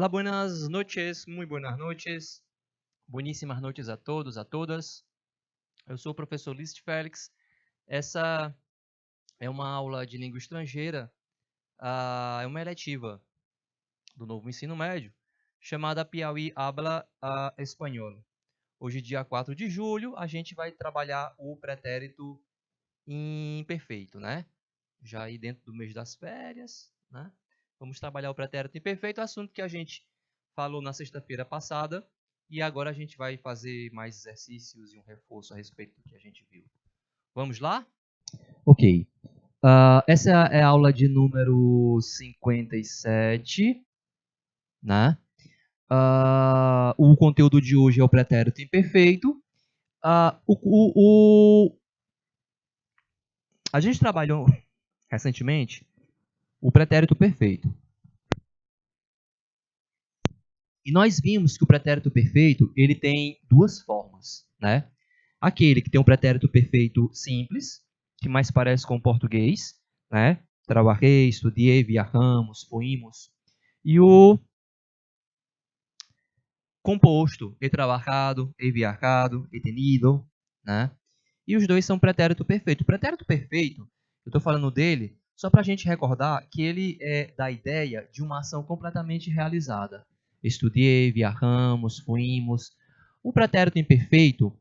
Hola, buenas noches, muy buenas noches, bueníssimas noites a todos, a todas. Eu sou o professor Liszt Félix. Essa é uma aula de língua estrangeira, é uma eletiva do novo ensino médio, chamada Piauí Habla Espanhol. Hoje, dia 4 de julho, a gente vai trabalhar o pretérito imperfeito, né? Já aí dentro do mês das férias, né? Vamos trabalhar o pretérito imperfeito, assunto que a gente falou na sexta-feira passada, e agora a gente vai fazer mais exercícios e um reforço a respeito do que a gente viu. Vamos lá? Ok. Essa é a aula de número 57, né? O conteúdo de hoje é o pretérito imperfeito. A gente trabalhou recentemente o pretérito perfeito. E nós vimos que o pretérito perfeito ele tem duas formas, né? Aquele que tem um pretérito perfeito simples, que mais parece com o português, né? Trabalhei, estudei, viajamos, fuimos. E o composto, he trabajado, he viajado, he tenido, né? E os dois são pretérito perfeito. O pretérito perfeito, eu estou falando dele só para a gente recordar que ele é da ideia de uma ação completamente realizada. Estudei, viajamos, fuimos. O pretérito imperfeito,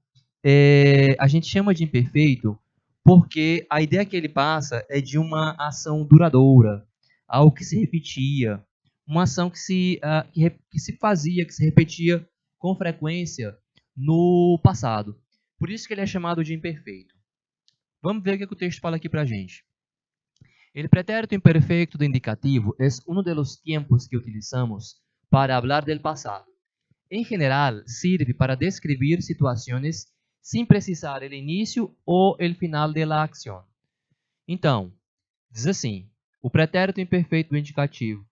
a gente chama de imperfeito porque a ideia que ele passa é de uma ação duradoura, algo que se repetia, uma ação que se fazia, que se repetia com frequência no passado. Por isso que ele é chamado de imperfeito. Vamos ver o que o texto fala aqui para a gente. El pretérito imperfecto do indicativo é um dos tempos que utilizamos para falar del pasado. Em geral, sirve para descrever situações sem precisar o início ou o final da ação. Então, diz assim, o pretérito imperfeito do indicativo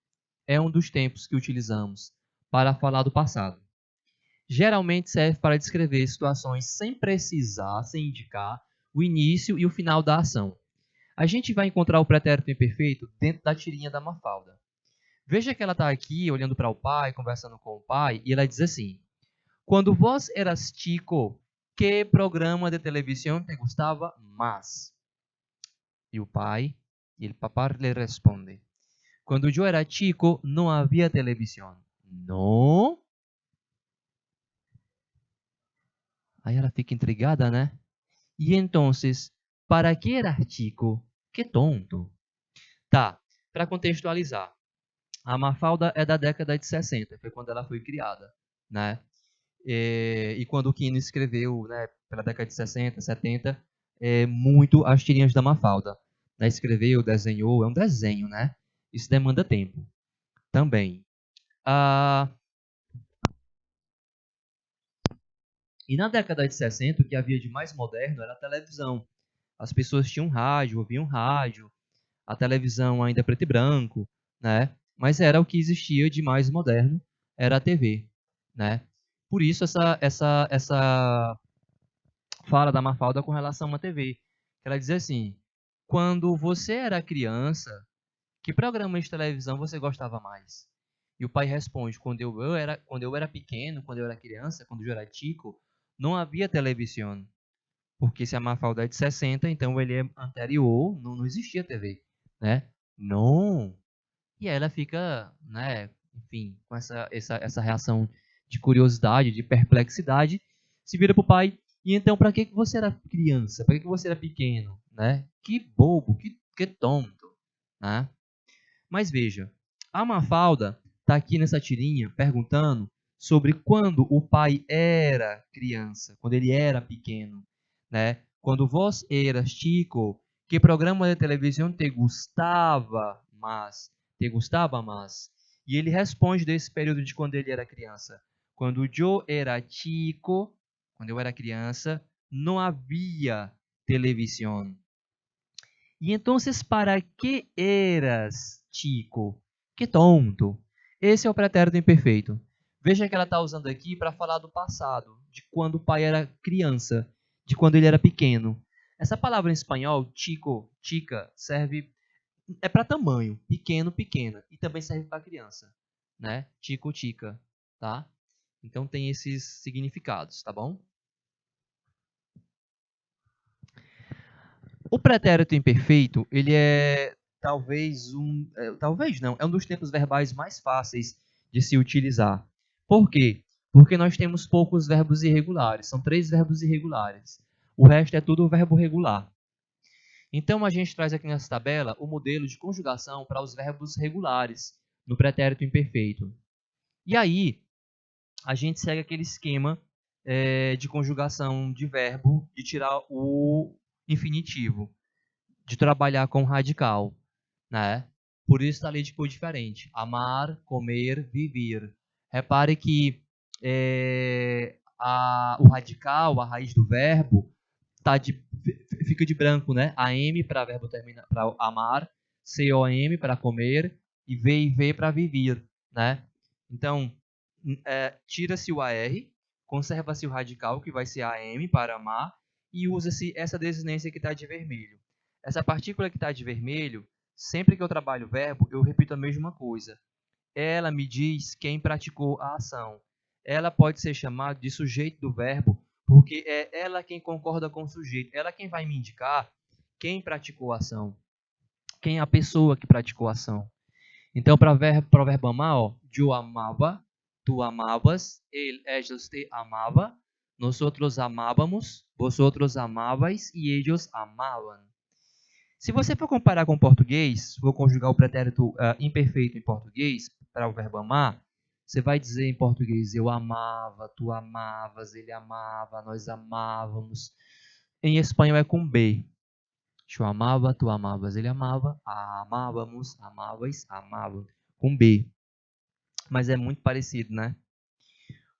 é um dos tempos que utilizamos para falar do passado. Geralmente serve para descrever situações sem precisar, sem indicar o início e o final da ação. A gente vai encontrar o pretérito imperfeito dentro da tirinha da Mafalda. Veja que ela está aqui olhando para o pai, conversando com o pai, e ela diz assim: quando vos eras chico, que programa de televisão te gostava mais? E o pai, e o papá lhe responde: quando eu era chico, não havia televisão. Não? Aí ela fica intrigada, né? E então, para que era chico? Que tonto. Tá, para contextualizar. A Mafalda é da década de 60, foi quando ela foi criada, né? E quando o Quino escreveu, né, pela década de 60, 70, muito as tirinhas da Mafalda. Né? Escreveu, desenhou, é um desenho, né? Isso demanda tempo também. E na década de 60, o que havia de mais moderno era a televisão. As pessoas tinham rádio, ouviam rádio, a televisão ainda preto e branco, né? Mas era o que existia de mais moderno, era a TV, né? Por isso essa fala da Mafalda com relação a uma TV. Ela diz assim: quando você era criança, que programa de televisão você gostava mais? E o pai responde: quando eu era pequeno, quando eu era criança, quando eu era tico, não havia televisão. Porque se a Mafalda é de 60, então ele é anterior, não existia TV, né? Não. E aí ela fica, né, enfim, com essa reação de curiosidade, de perplexidade, se vira pro pai, e então para que você era criança? Para que você era pequeno, né? Que bobo, que tonto, né? Mas veja, a Mafalda está aqui nessa tirinha perguntando sobre quando o pai era criança, quando ele era pequeno, né? Quando vós eras chico, que programa de televisão te gostava mais? Te gostava mais? E ele responde desse período de quando ele era criança. Quando eu era chico, quando eu era criança, não havia televisão. E então, para que eras chico? Que tonto. Esse é o pretérito imperfeito. Veja que ela está usando aqui para falar do passado, de quando o pai era criança, de quando ele era pequeno. Essa palavra em espanhol, chico, chica, serve para tamanho, pequeno, pequena, e também serve para criança. né? Tico-tica, tá? Então tem esses significados, tá bom? O pretérito imperfeito, ele é talvez não, é um dos tempos verbais mais fáceis de se utilizar. Por quê? Porque nós temos poucos verbos irregulares, são 3 verbos irregulares. O resto é tudo verbo regular. Então a gente traz aqui nessa tabela o modelo de conjugação para os verbos regulares no pretérito imperfeito. E aí, a gente segue aquele esquema de conjugação de verbo, de tirar o infinitivo, de trabalhar com radical, né? Por isso está ali de cor diferente. Amar, comer, viver. Repare que o radical, a raiz do verbo, fica de branco, né? AM para verbo terminar, para amar, COM para comer e VIV para viver, né? Então, tira-se o AR, conserva-se o radical, que vai ser AM para amar, e usa-se essa desinência que está de vermelho. Essa partícula que está de vermelho, sempre que eu trabalho o verbo, eu repito a mesma coisa. Ela me diz quem praticou a ação. Ela pode ser chamada de sujeito do verbo, porque é ela quem concorda com o sujeito. Ela quem vai me indicar quem praticou a ação. Quem é a pessoa que praticou a ação. Então, para o verbo amar, ó, eu amava, tu amavas, ellos te amava, nosotros amávamos, vosotros amavais e ellos amavam. Se você for comparar com o português, vou conjugar o pretérito imperfeito em português, para o verbo amar, você vai dizer em português, eu amava, tu amavas, ele amava, nós amávamos. Em espanhol é com B. Eu amava, tu amavas, ele amava, amávamos, amavais, amavam. Com B. Mas é muito parecido, né?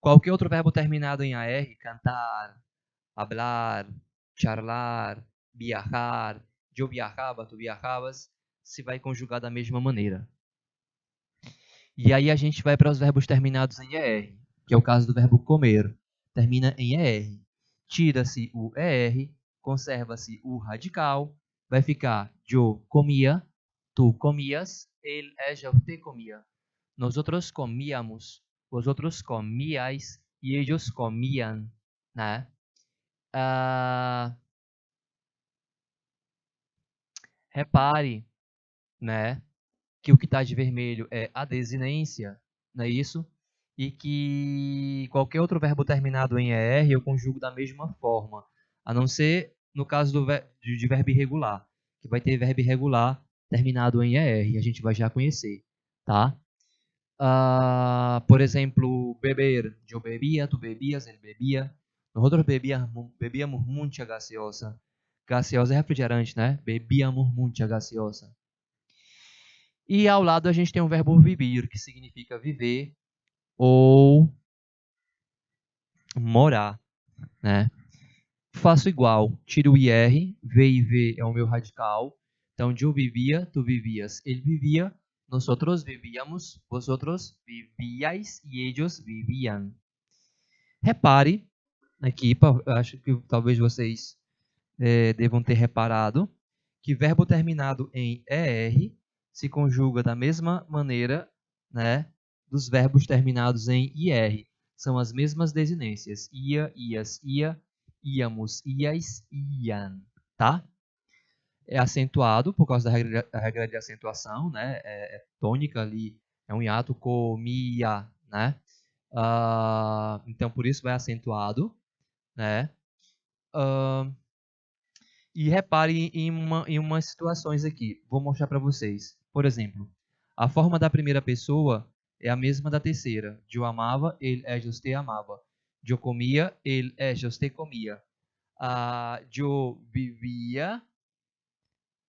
Qualquer outro verbo terminado em AR, cantar, hablar, charlar, viajar, eu viajava, tu viajavas, se vai conjugar da mesma maneira. E aí a gente vai para os verbos terminados em ER, que é o caso do verbo comer. Termina em ER. Tira-se o ER, conserva-se o radical, vai ficar eu comia, tu comias, ella, usted comia. Nosotros comíamos, vosotros comíais e ellos comían, né? Repare, né, que o que está de vermelho é a desinência, não é isso? E que qualquer outro verbo terminado em ER eu conjugo da mesma forma, a não ser no caso de verbo irregular, que vai ter verbo irregular terminado em ER, e a gente vai já conhecer, tá? Por exemplo, beber, eu bebia, tu bebias, ele bebia, nosotros bebíamos mucha gaseosa. Gaseosa é refrigerante, né? Bebíamos mucha gaseosa. E ao lado a gente tem o verbo vivir, que significa viver ou morar, né? Faço igual, tiro o IR, V e V é o meu radical. Então, eu vivia, tu vivias, ele vivia, nosotros vivíamos, vosotros vivíais e ellos vivían. Repare aqui, acho que talvez vocês devam ter reparado, que verbo terminado em ER se conjuga da mesma maneira, né, dos verbos terminados em IR. São as mesmas desinências. Ia, ias, ia, íamos, iais, iam. Tá? É acentuado por causa da regra de acentuação, né? É tônica ali, é um hiato, comia, né? Então, por isso vai acentuado, né? E repare em umas situações aqui. Vou mostrar para vocês. Por exemplo, a forma da primeira pessoa é a mesma da terceira. Eu amava, ele, ellos te amava. Eu comia, ele, ellos te comia. Eu vivia,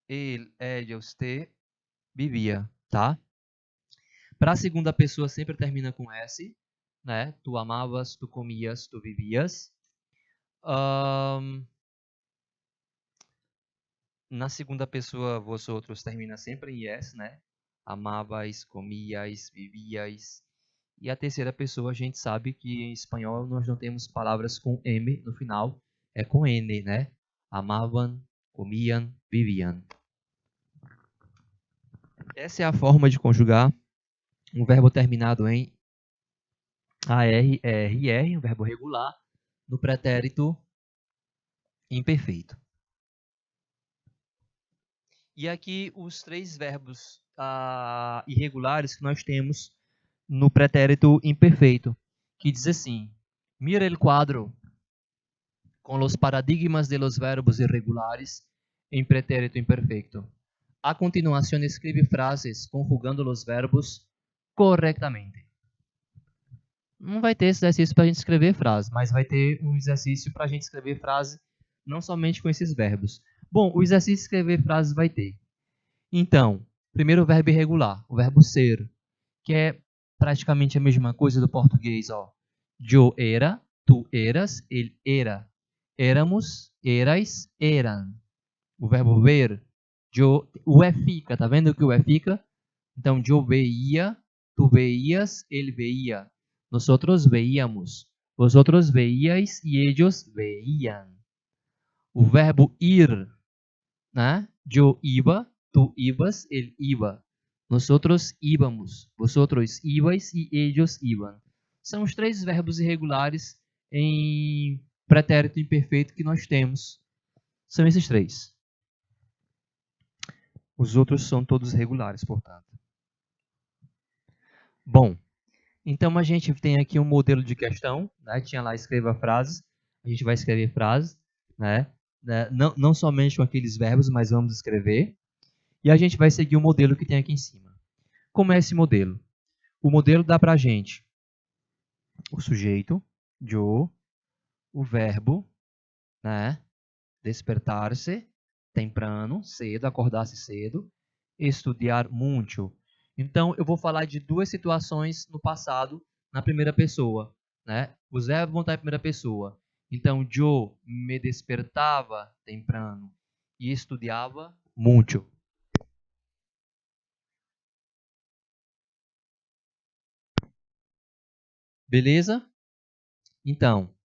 ele, ellos te vivia, tá? Para a segunda pessoa sempre termina com S, né? Tu amavas, tu comias, tu vivias. Na segunda pessoa, vosotros termina sempre em yes, né? Amavais, comiais, vivíais. E a terceira pessoa, a gente sabe que em espanhol nós não temos palavras com M no final, é com N, né? Amavam, comiam, viviam. Essa é a forma de conjugar um verbo terminado em AR, ER, IR, um verbo regular, no pretérito imperfeito. E aqui os três verbos irregulares que nós temos no pretérito imperfeito, que diz assim: mira el cuadro con los paradigmas de los verbos irregulares en pretérito imperfecto. A continuación escribe frases conjugando los verbos correctamente. Não vai ter esse exercício para a gente escrever frase, mas vai ter um exercício para a gente escrever frase não somente com esses verbos. Bom, o exercício de escrever frases vai ter. Então, primeiro o verbo irregular, o verbo ser, que é praticamente a mesma coisa do português, ó. Eu era, tu eras, ele era. Éramos, erais, eram. O verbo ver, o é fica, tá vendo que o é fica? Então, eu veía, tu veías, ele veía. Nosotros veíamos. Vosotros veíais e ellos veían. O verbo ir, né? Eu iba, tu ibas, ele iba. Nosotros íbamos. Vosotros ibais e ellos iban. São os três verbos irregulares em pretérito imperfeito que nós temos. São esses três. Os outros são todos regulares, portanto. Bom, então a gente tem aqui um modelo de questão, né? Tinha lá escreva frases. A gente vai escrever frases, né? Não somente com aqueles verbos, mas vamos escrever. E a gente vai seguir o modelo que tem aqui em cima. Como é esse modelo? O modelo dá pra gente o sujeito, yo, o verbo, né? Despertar-se, temprano, cedo, acordar-se cedo, estudar muito. Então, eu vou falar de duas situações no passado, na primeira pessoa, né? Os verbos vão estar em primeira pessoa. Então, yo me despertava temprano e estudava muito. Beleza? Então,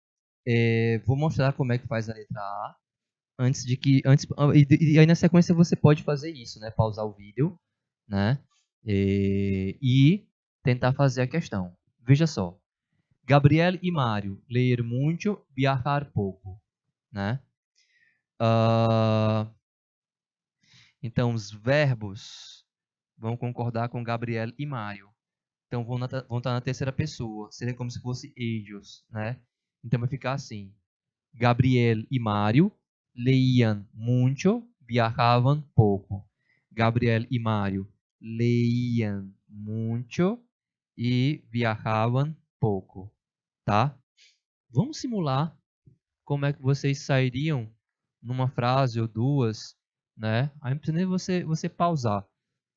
vou mostrar como é que faz a letra A. E aí na sequência você pode fazer isso, né? Pausar o vídeo, né? E tentar fazer a questão. Veja só. Gabriel e Mário, ler muito, viajar pouco, né? Então os verbos vão concordar com Gabriel e Mário. Então vão estar na terceira pessoa. Seria como se fosse ellos, né? Então vai ficar assim. Gabriel e Mário leían mucho, viajaban pouco. Gabriel e Mário leían mucho e viajaban pouco, tá? Vamos simular como é que vocês sairiam numa frase ou duas, né? Aí não precisa nem você pausar.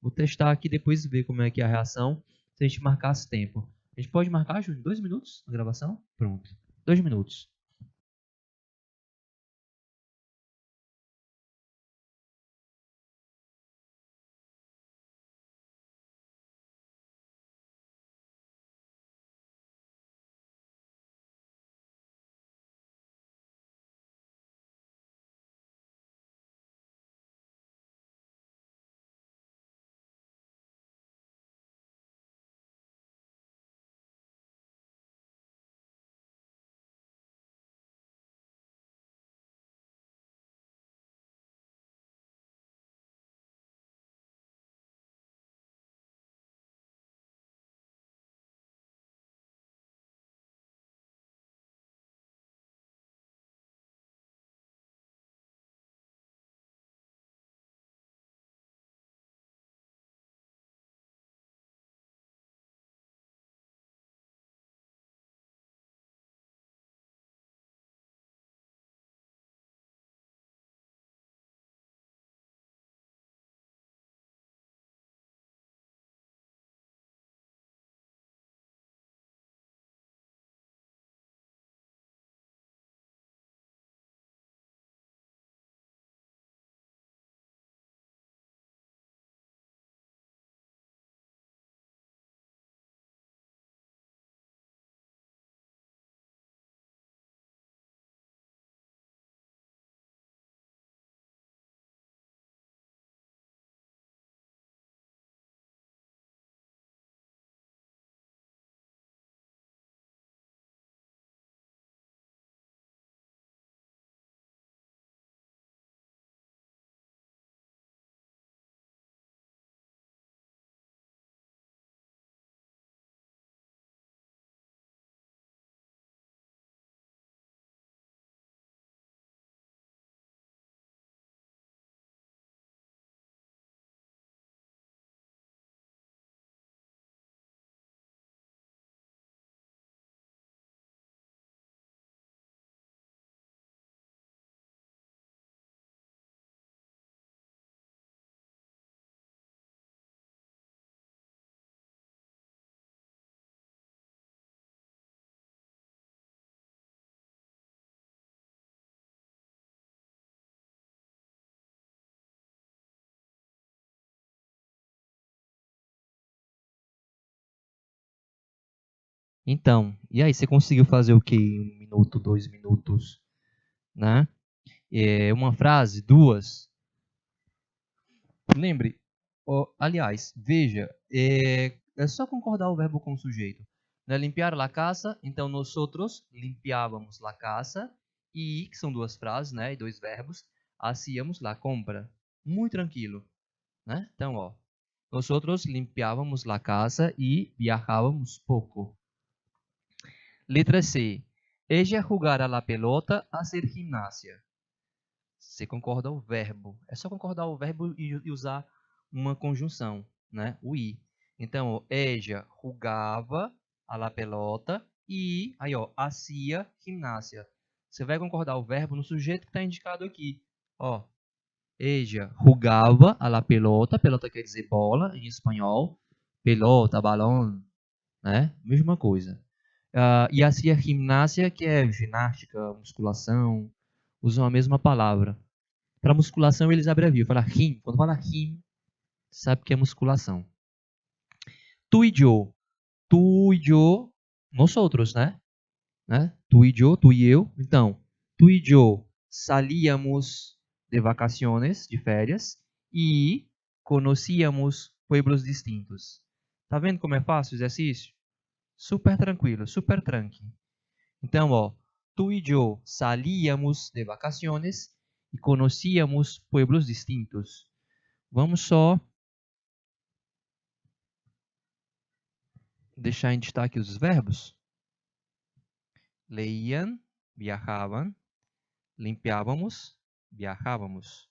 Vou testar aqui depois ver como é que é a reação se a gente marcasse tempo. A gente pode marcar, Júnior, 2 minutos na gravação? Pronto. 2 minutos. Então, e aí, você conseguiu fazer o quê? Em 1 minuto, 2 minutos, né? Uma frase, duas. Lembre, aliás, veja, é só concordar o verbo com o sujeito. Né? Limpiar la casa, então nós outros limpiávamos la casa e, que são duas frases, né, e dois verbos, hacíamos la compra. Muito tranquilo, né? Então, ó, nós outros limpiávamos la casa e viajávamos pouco. Letra C. Ella jugar a la pelota, hacer gimnasia. Você concorda o verbo. É só concordar o verbo e usar uma conjunção, né? O i. Então, ella jugava a la pelota e aí, ó, hacía gimnasia. Você vai concordar o verbo no sujeito que está indicado aqui. Ó, ella jugava a la pelota. Pelota quer dizer bola em espanhol. Pelota, balão, né? Mesma coisa. E hacía gimnasia, que é ginástica, musculação, usam a mesma palavra. Para musculação eles abreviam, fala RIM. Quando fala RIM, sabe que é musculação. Tu e yo. Tu e yo, nós outros, né? Tu e yo, tu e eu. Então, tu e yo salíamos de vacaciones, de férias, e conhecíamos pueblos distintos. Tá vendo como é fácil o exercício? Super tranquilo, super tranquilo. Então, ó, tu e yo salíamos de vacaciones e conhecíamos pueblos distintos. Vamos só deixar em destaque os verbos. Leíam, viajavam. Limpiávamos, viajávamos.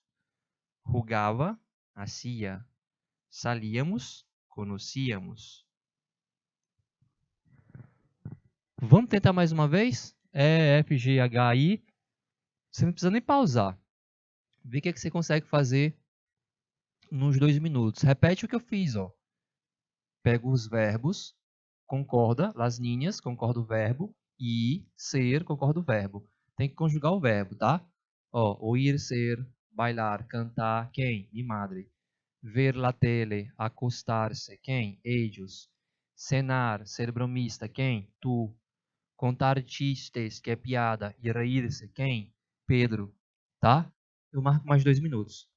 Jugava, hacía. Salíamos, conhecíamos. Vamos tentar mais uma vez? E, F, G, H, I. Você não precisa nem pausar. Vê o que você consegue fazer nos 2 minutos. Repete o que eu fiz, ó. Pega os verbos, concorda, las linhas, concorda o verbo, ir, ser, concorda o verbo. Tem que conjugar o verbo, tá? Ó, oír, ser, bailar, cantar, quem? Mi madre. Ver la tele, acostar-se, quem? Ellos. Cenar, ser bromista, quem? Tu. Contar chistes, que é piada, e reír-se, quem? Pedro. Tá? Eu marco mais 2 minutos.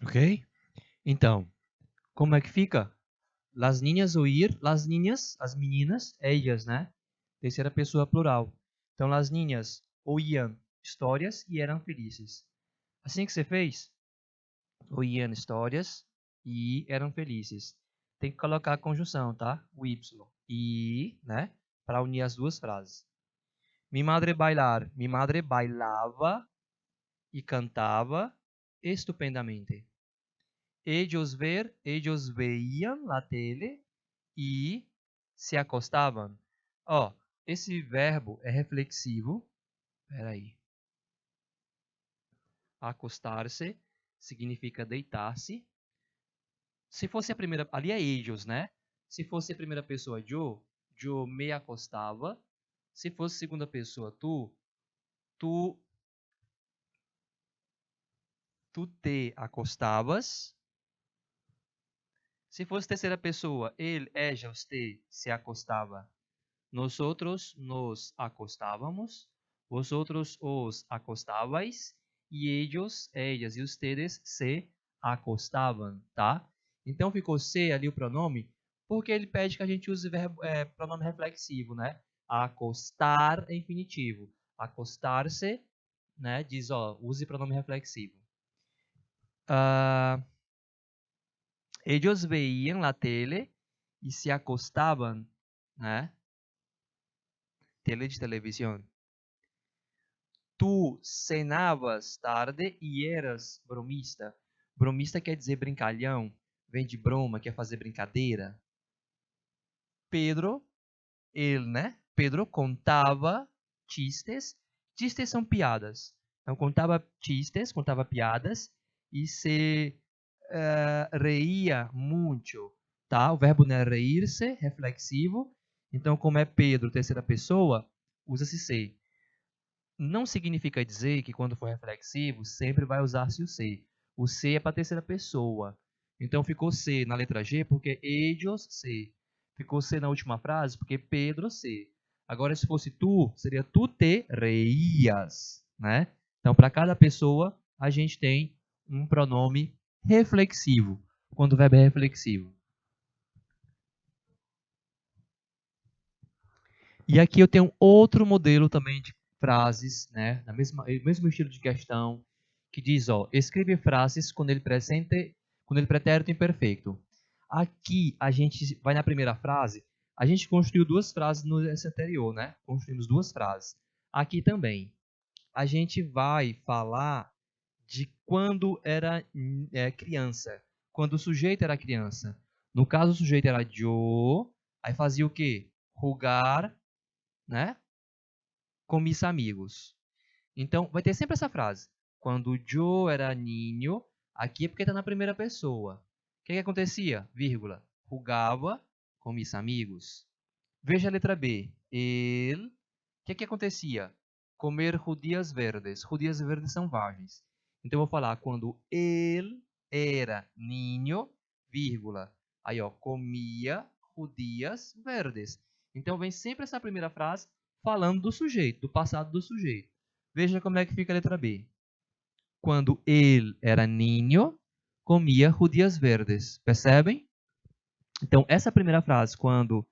Ok? Então, como é que fica? Las niñas oír, las niñas, as meninas, ellas, né? Terceira pessoa plural. Então, las niñas oíam histórias e eram felizes. Assim que você fez, oíam histórias e eram felizes. Tem que colocar a conjunção, tá? O Y. E, né? Para unir as duas frases. Mi madre bailar. Mi madre bailava e cantava estupendamente. Ellos veían la tele e se acostavam. Ó, esse verbo é reflexivo. Espera aí. Acostar-se significa deitar-se. Se fosse a primeira, ali é ellos, né? Se fosse a primeira pessoa eu me acostava. Se fosse segunda pessoa tu, tu te acostavas. Se fosse terceira pessoa, ele, ella, usted se acostava. Nosotros nos acostávamos. Vosotros os acostabais. E ellos, ellas e ustedes se acostavam, tá? Então ficou se ali o pronome, porque ele pede que a gente use verbo, pronome reflexivo, né? Acostar é infinitivo. Acostar-se, né? Diz, ó, use pronome reflexivo. Ellos veían la tele e se acostavam, né? Tele de televisão. Tu cenavas tarde e eras bromista. Bromista quer dizer brincalhão, vem de broma, quer fazer brincadeira. Pedro, ele, né? Pedro contava chistes. Chistes são piadas. Então contava chistes, contava piadas e se reía muito, tá? O verbo não é reír-se, reflexivo. Então, como é Pedro, terceira pessoa, usa-se se. Não significa dizer que quando for reflexivo, sempre vai usar-se o se. O se é para terceira pessoa. Então ficou se na letra G porque ellos se. Ficou se na última frase porque Pedro se. Agora, se fosse tu, seria tu te reías, né? Então, para cada pessoa, a gente tem um pronome reflexivo, quando o verbo é reflexivo. E aqui eu tenho outro modelo também de frases, né, na mesmo estilo de questão, que diz, ó, escreve frases quando ele pretérito imperfeito. Aqui a gente vai na primeira frase, a gente construiu duas frases no esse anterior, né? Construímos duas frases. Aqui também. A gente vai falar de quando era criança, quando o sujeito era criança. No caso, o sujeito era yo, aí fazia o quê? Rugar, né? Com mis amigos. Então, vai ter sempre essa frase. Quando yo era niño, aqui é porque está na primeira pessoa. O que acontecia? Vírgula. Rugava com mis amigos. Veja a letra B. Ele. O que acontecia? Comer judias verdes. Judias verdes são vagens. Então, eu vou falar quando ele era niño, vírgula. Aí, ó, comia judias verdes. Então, vem sempre essa primeira frase falando do sujeito, do passado do sujeito. Veja como é que fica a letra B. Quando ele era niño, comia judias verdes. Percebem? Então, essa primeira frase, quando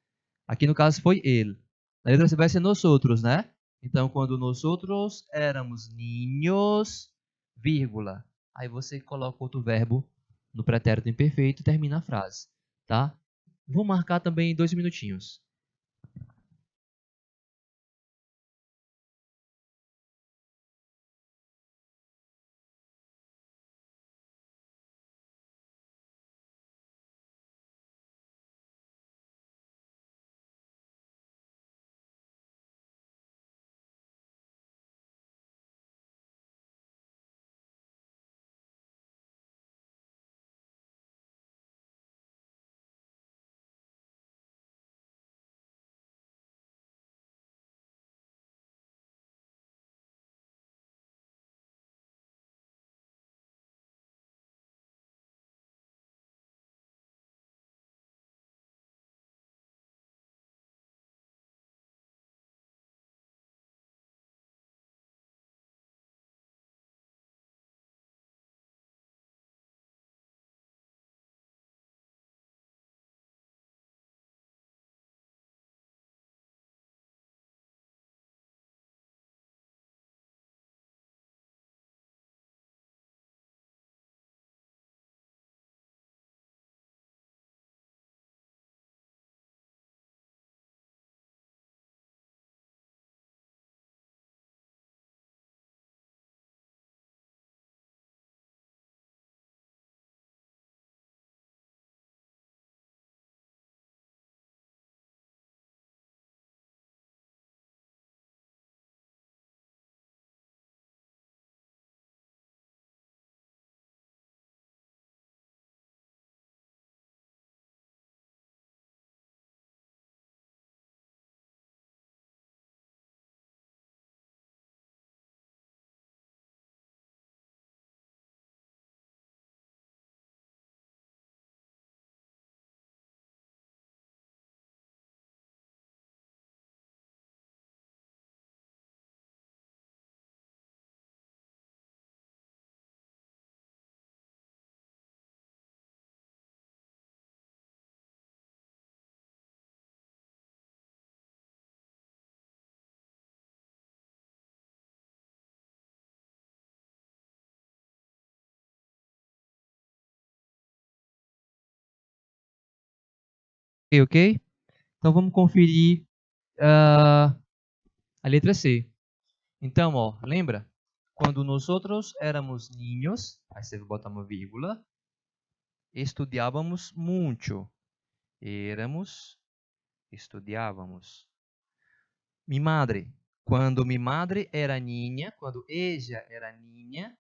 aqui no caso foi ele. Na letra C vai ser nós outros, né? Então, quando nós outros éramos ninhos, vírgula. Aí você coloca outro verbo no pretérito imperfeito e termina a frase, tá? Vou marcar também 2 minutinhos. Ok? Então vamos conferir a letra C. Então, ó, lembra? Quando nós outros éramos niños, aí você vai botar uma vírgula, estudiávamos muito. Estudiávamos. Mi madre. Quando mi madre era niña, quando ella era niña,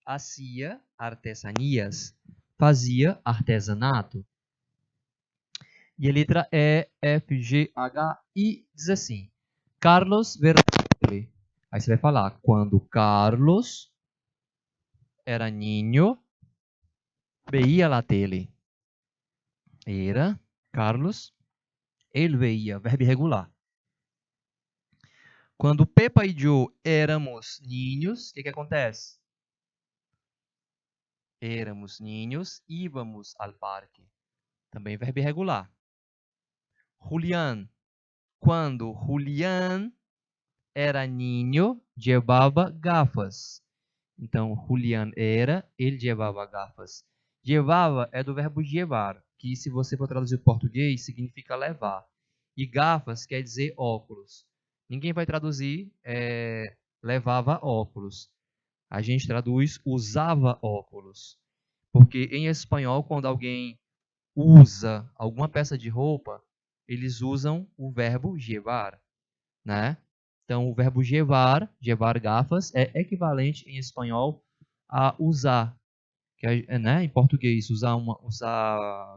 hacía artesanías. Fazia artesanato. E a letra E, F, G, H, I diz assim: Carlos Verdelli. Aí você vai falar: quando Carlos era niño, veía la tele. Era Carlos, ele veía, verbo irregular. Quando Pepa e Joe éramos ninhos, o que acontece? Éramos ninhos, íbamos al parque. Também verbo irregular. Julián. Quando Julián era niño, llevaba gafas. Então, Julián era, ele llevava gafas. Llevava é do verbo llevar, que se você for traduzir para o português, significa levar. E gafas quer dizer óculos. Ninguém vai traduzir levava óculos. A gente traduz usava óculos. Porque em espanhol, quando alguém usa alguma peça de roupa, eles usam o verbo llevar, né? Então, o verbo llevar gafas, é equivalente em espanhol a usar, que é, né, em português, usar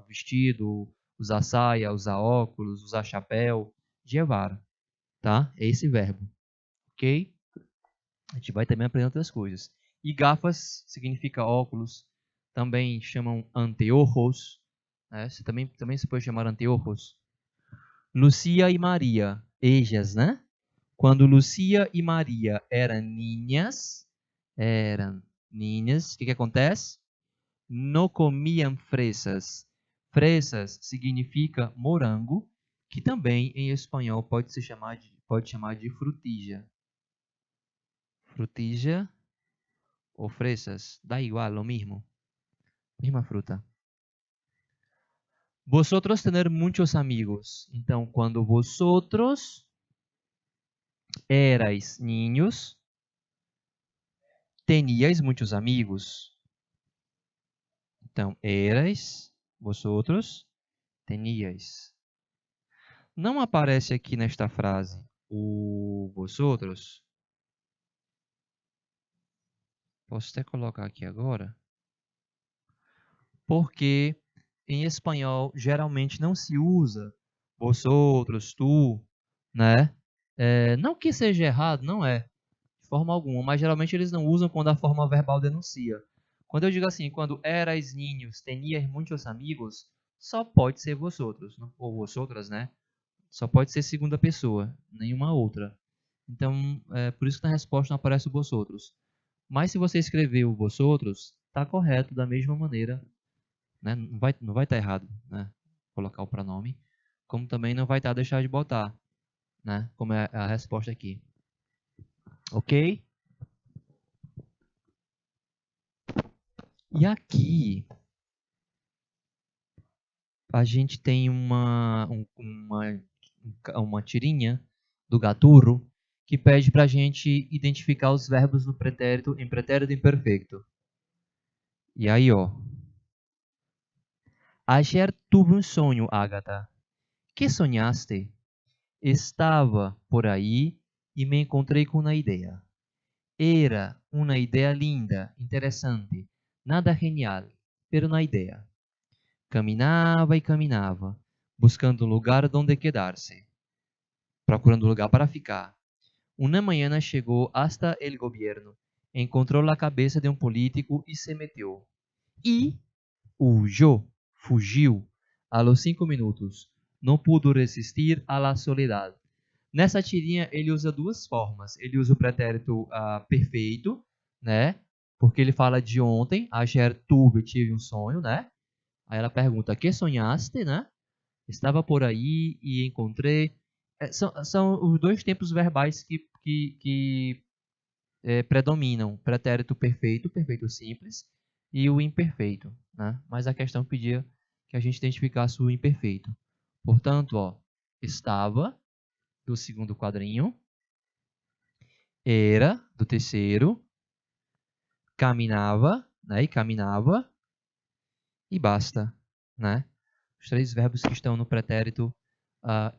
vestido, usar saia, usar óculos, usar chapéu, llevar, tá? É esse verbo, ok? A gente vai também aprender outras coisas. E gafas significa óculos, também chamam anteojos, né? Também se pode chamar anteojos. Lucia e Maria, ellas, né? Quando Lucia e Maria eram niñas, o que acontece? Não comiam fresas. Fresas significa morango, que também em espanhol pode chamar de frutilla. Frutilla ou fresas, dá igual, lo mismo. Mesma fruta. Vosotros tener muchos amigos. Então, quando vosotros erais niños, teníais muitos amigos. Então, erais, vosotros, teníais. Não aparece aqui nesta frase o vosotros. Posso até colocar aqui agora. Porque em espanhol geralmente não se usa vosotros, tu, né? Não que seja errado, não é, de forma alguma, mas geralmente eles não usam quando a forma verbal denuncia. Quando eu digo assim, quando erais niños, teníais muitos amigos, só pode ser vosotros, ou vosotras, né? Só pode ser segunda pessoa, nenhuma outra. Então, por isso que na resposta não aparece o vosotros. Mas se você escrever o vosotros, está correto da mesma maneira, né? Não vai estar errado, né? Colocar o pronome, como também não vai estar deixar de botar, né? Como é a resposta aqui. Ok? E aqui a gente tem uma tirinha do Gaturro que pede para a gente identificar os verbos no pretérito em pretérito imperfeito. E aí, ó. Ayer tuve um sonho, Agatha. Que sonhaste? Estava por aí e me encontrei com uma ideia. Era uma ideia linda, interessante, nada genial, pero uma ideia. Caminhava e caminhava, buscando um lugar onde quedar-se, procurando um lugar para ficar. Uma manhã chegou hasta el gobierno, encontrou a cabeça de um político e se meteu. E huyó, fugiu, a los 5 minutos. Não pudo resistir a la soledad. Nessa tirinha ele usa duas formas. Ele usa o pretérito perfeito, né? Porque ele fala de ontem. Ayer tuve, tive um sonho, né? Aí ela pergunta, que sonhaste, né? Estava por aí e encontrei. São os dois tempos verbais que predominam. Pretérito perfeito, perfeito simples, e o imperfeito, né? Mas a questão pedia que a gente identificasse o imperfeito. Portanto, ó, estava, do segundo quadrinho, era, do terceiro, caminhava, né? E caminhava, e basta, né? Os três verbos que estão no pretérito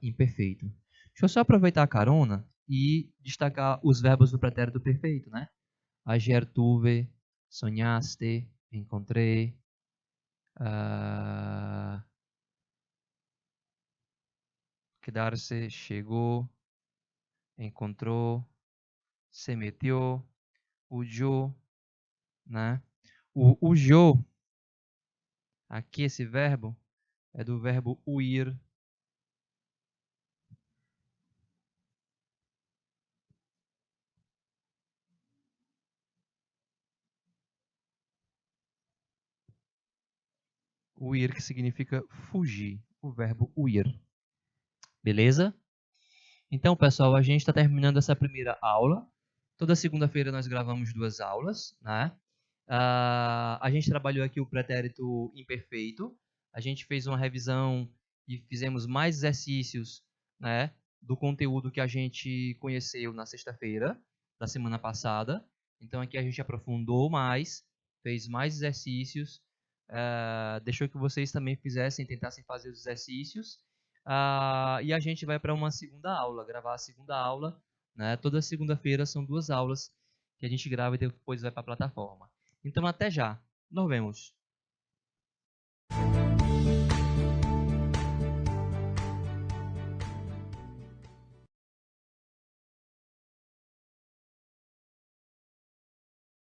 imperfeito. Deixa eu só aproveitar a carona e destacar os verbos do pretérito perfeito, né? Ayer tuve, sonhaste, encontrei, quedar-se, chegou, encontrou, se meteu, huyó, né? O huyó, aqui esse verbo, é do verbo huir. Huir, que significa fugir, o verbo huir. Beleza? Então, pessoal, a gente está terminando essa primeira aula. Toda segunda-feira nós gravamos 2 aulas, né? A gente trabalhou aqui o pretérito imperfeito. A gente fez uma revisão e fizemos mais exercícios, né, do conteúdo que a gente conheceu na sexta-feira da semana passada. Então, aqui a gente aprofundou mais, fez mais exercícios, deixou que vocês também fizessem, tentassem fazer os exercícios. E a gente vai para uma segunda aula, gravar a segunda aula, né? Toda segunda-feira são 2 aulas que a gente grava e depois vai para a plataforma. Então, até já. Nos vemos.